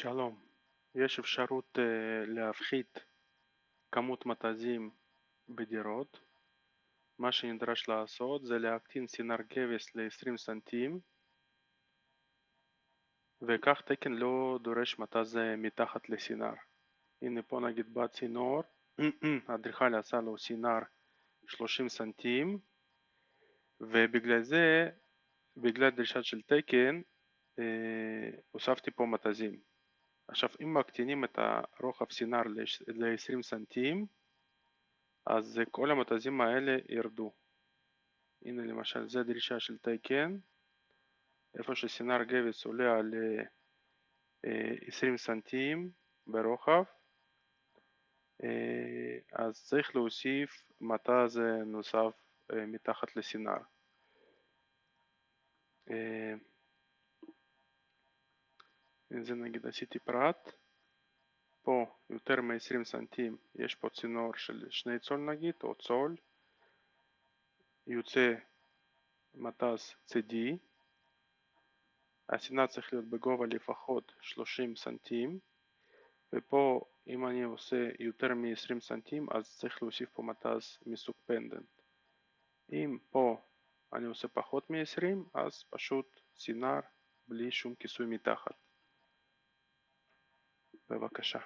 שלום, יש אפשרות להפחית כמות מתזים בדירות. מה שנדרש לעשות זה להקטין סינר גבס ל-20 סנטים, וכך תקן לא דורש מתז מתחת לסינר. הנה פה נגיד בצינור, האדריכל עשה לו סינר 30 סנטים, ובגלל זה, בגלל דרישה של תקן, הוספתי פה מתזים. עכשיו אם מקטינים את הרוחב סינר ל-20 סנטים, אז כל המתזים האלה ירדו. הנה למשל זה דרישה של תקן, איפה שסינר גבס עולה על 20 סנטים ברוחב, אז צריך להוסיף מתז נוסף מתחת לסינר. זה נגיד עשיתי פרט, פה יותר מ-20 סנטים יש פה צינור של 2 צול נגיד, או צול, יוצא מתז צידי, הסינר צריך להיות בגובה לפחות 30 סנטים, ופה אם אני עושה יותר מ-20 סנטים אז צריך להוסיף פה מתז מסוג פנדנט. אם פה אני עושה פחות מ-20 אז פשוט סינר בלי שום כיסוי מתחת. בבקשה.